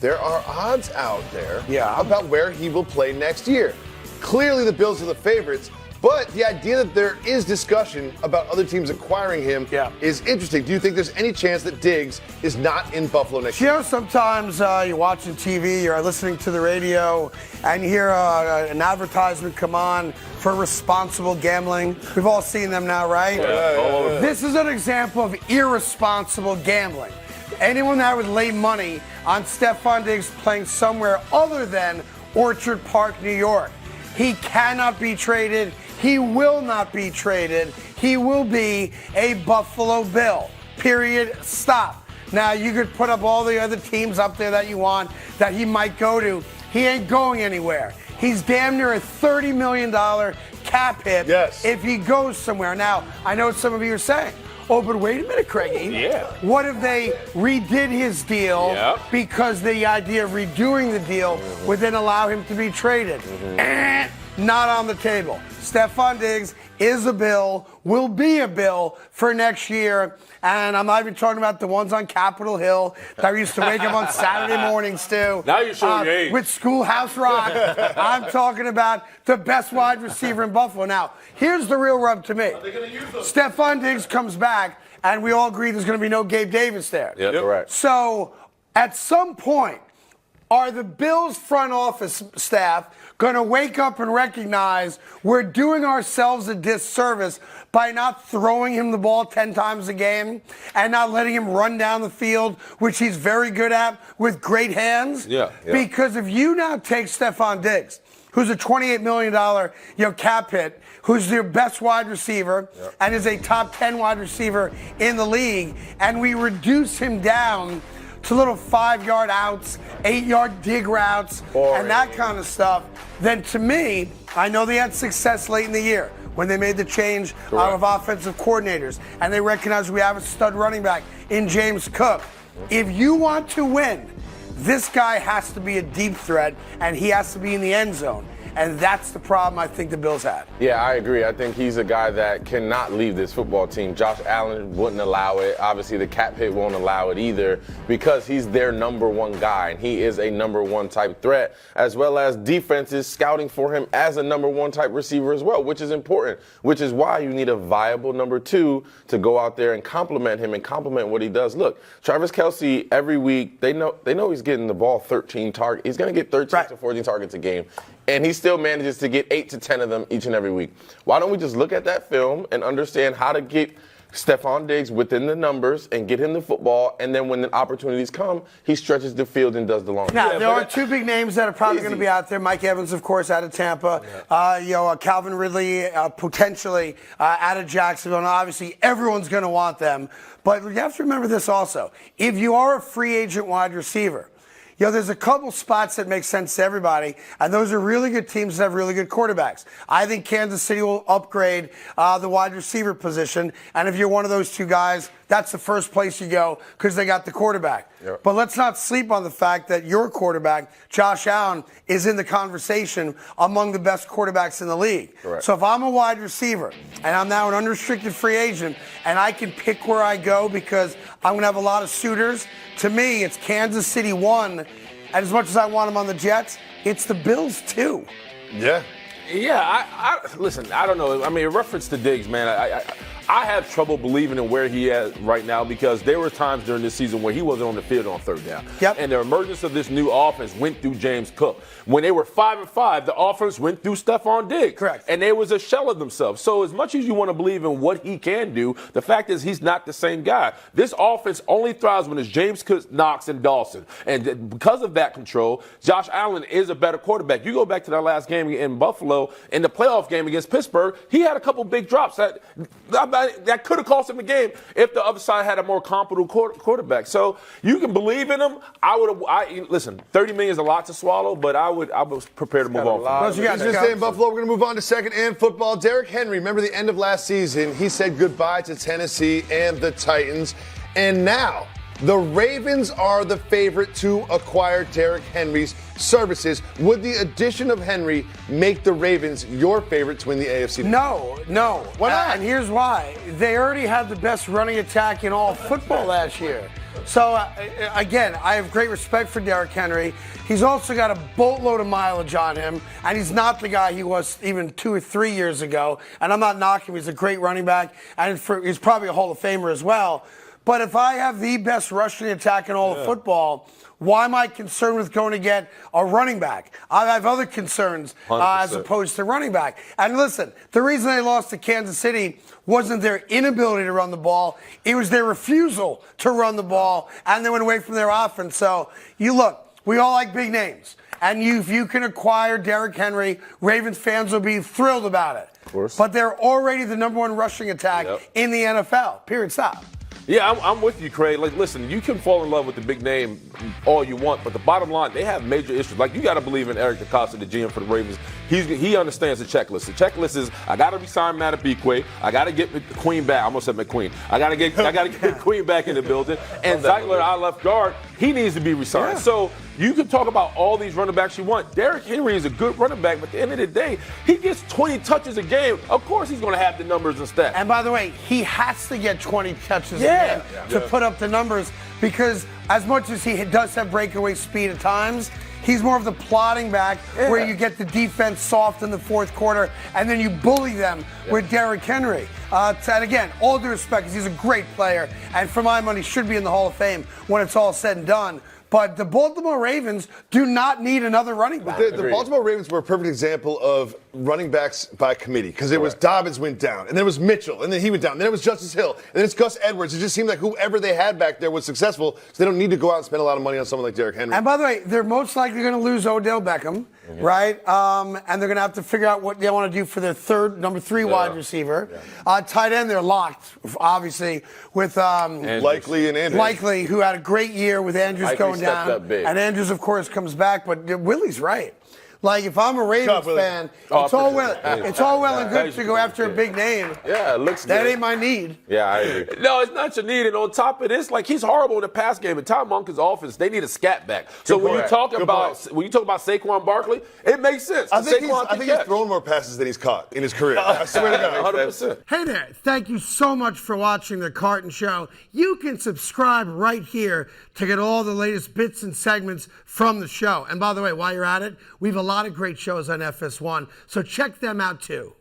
there are odds out there about where he will play next year. Clearly, the Bills are the favorites, but the idea that there is discussion about other teams acquiring him is interesting. Do you think there's any chance that Diggs is not in Buffalo next year? You know, sometimes you're watching TV, you're listening to the radio, and you hear an advertisement come on for responsible gambling. We've all seen them now, right? Yeah. This is an example of irresponsible gambling. Anyone that would lay money on Stefon Diggs playing somewhere other than Orchard Park, New York. He cannot be traded. He will not be traded. He will be a Buffalo Bill. Period. Stop. Now, you could put up all the other teams up there that you want that he might go to. He ain't going anywhere. He's damn near a $30 million cap hit if he goes somewhere. Now, I know what some of you are saying. Oh, but wait a minute, Craigie. Yeah. What if they redid his deal because the idea of redoing the deal would then allow him to be traded? Not on the table. Stefon Diggs is a Bill, will be a Bill for next year. And I'm not even talking about the ones on Capitol Hill that we used to wake up on Saturday mornings to. Now you're showing your age. With Schoolhouse Rock. I'm talking about the best wide receiver in Buffalo. Now, here's the real rub to me. Stefon Diggs comes back, and we all agree there's going to be no Gabe Davis there. Yep. Correct. So, at some point, are the Bills front office staff going to wake up and recognize we're doing ourselves a disservice by not throwing him the ball 10 times a game and not letting him run down the field, which he's very good at with great hands? Yeah. Because if you now take Stefon Diggs, who's a $28 million cap hit, who's their best wide receiver and is a top 10 wide receiver in the league, and we reduce him down to little 5-yard outs, 8-yard dig routes, and that kind of stuff, then to me, I know they had success late in the year when they made the change of offensive coordinators, and they recognized we have a stud running back in James Cook. If you want to win, this guy has to be a deep threat, and he has to be in the end zone. And that's the problem I think the Bills had. Yeah, I agree. I think he's a guy that cannot leave this football team. Josh Allen wouldn't allow it. Obviously, the cap hit won't allow it either because he's their number one guy, and he is a number one type threat, as well as defenses scouting for him as a number one type receiver as well, which is important, which is why you need a viable number two to go out there and complement him and complement what he does. Look, Travis Kelce, every week, they know he's getting the ball 13 targets. He's going to get 13 to 14 targets a game. And he still manages to get 8 to 10 of them each and every week. Why don't we just look at that film and understand how to get Stefon Diggs within the numbers and get him the football, and then when the opportunities come, he stretches the field and does the long. Now, there are two big names that are probably going to be out there. Mike Evans, of course, out of Tampa. Calvin Ridley, potentially out of Jacksonville. And obviously, everyone's going to want them. But you have to remember this also. If you are a free agent wide receiver, there's a couple spots that make sense to everybody, and those are really good teams that have really good quarterbacks. I think Kansas City will upgrade the wide receiver position, and if you're one of those two guys, that's the first place you go because they got the quarterback. Yep. But let's not sleep on the fact that your quarterback, Josh Allen, is in the conversation among the best quarterbacks in the league. Correct. So if I'm a wide receiver and I'm now an unrestricted free agent and I can pick where I go because I'm going to have a lot of suitors, to me, it's Kansas City 1. And as much as I want them on the Jets, it's the Bills 2. Yeah. Yeah, listen, I don't know. I mean, in reference to Diggs, man, I have trouble believing in where he is right now because there were times during this season where he wasn't on the field on third down. Yep. And the emergence of this new offense went through James Cook. When they were 5-5, the offense went through Stefon Diggs. Correct. And they was a shell of themselves. So as much as you want to believe in what he can do, the fact is he's not the same guy. This offense only thrives when it's James Cook, Knox, and Dawson. And because of that control, Josh Allen is a better quarterback. You go back to that last game in Buffalo, in the playoff game against Pittsburgh, he had a couple big drops that could have cost him a game if the other side had a more competent quarterback. So you can believe in him. Listen, $30 million is a lot to swallow, but I was prepared to move on. He's going to stay in Buffalo. We're going to move on to second and football. Derrick Henry, remember the end of last season, he said goodbye to Tennessee and the Titans. And now the Ravens are the favorite to acquire Derrick Henry's services. Would the addition of Henry make the Ravens your favorite to win the AFC? No. Why not? And here's why. They already had the best running attack in all football last year. So, again, I have great respect for Derrick Henry. He's also got a boatload of mileage on him, and he's not the guy he was even 2 or 3 years ago. And I'm not knocking him. He's a great running back, and he's probably a Hall of Famer as well. But if I have the best rushing attack in all of football, why am I concerned with going to get a running back? I have other concerns as opposed to running back. And listen, the reason they lost to Kansas City wasn't their inability to run the ball. It was their refusal to run the ball, and they went away from their offense. So, you look, we all like big names. And if you can acquire Derrick Henry, Ravens fans will be thrilled about it. Of course. But they're already the number one rushing attack in the NFL. Period. Stop. Yeah, I'm with you, Craig. Like, listen, you can fall in love with the big name all you want, but the bottom line, they have major issues. Like, you got to believe in Eric DeCosta, the GM for the Ravens. He understands the checklist. The checklist is, I got to resign Matabikwe. I got to get McQueen back. I almost said McQueen. I got to get McQueen back in the building. And Zeitler, our left guard, he needs to be resigned. Yeah. So you can talk about all these running backs you want. Derrick Henry is a good running back, but at the end of the day, he gets 20 touches a game. Of course he's going to have the numbers and stats. And by the way, he has to get 20 touches a game to put up the numbers, because as much as he does have breakaway speed at times, he's more of the plotting back where you get the defense soft in the fourth quarter and then you bully them with Derrick Henry. And again, all due respect, because he's a great player, and for my money should be in the Hall of Fame when it's all said and done. But the Baltimore Ravens do not need another running back. The Baltimore Ravens were a perfect example of running backs by committee, because it was Dobbins went down, and there was Mitchell, and then he went down, and then it was Justice Hill, and then it's Gus Edwards. It just seemed like whoever they had back there was successful, so they don't need to go out and spend a lot of money on someone like Derrick Henry. And by the way, they're most likely going to lose Odell Beckham, right? And they're going to have to figure out what they want to do for their number 3 wide receiver. Tight end, they're locked, obviously, with Likely and Andrews. Likely, who had a great year with Andrews going down. And Andrews, of course, comes back, but Willie's right. Like, if I'm a Ravens fan, it's all well and good to go after a big name. Yeah, it looks That good. ain't my need. Yeah, I agree. No, it's not your need. And on top of this, like, he's horrible in the pass game. And Tom Monken's offense, they need a scat back. So when you talk about Saquon Barkley, it makes sense. I think he's thrown more passes than he's caught in his career. I swear to God. 100%. Hey there, thank you so much for watching The Carton Show. You can subscribe right here to get all the latest bits and segments from the show. And by the way, while you're at it, we have a lot of great shows on FS1, so check them out too.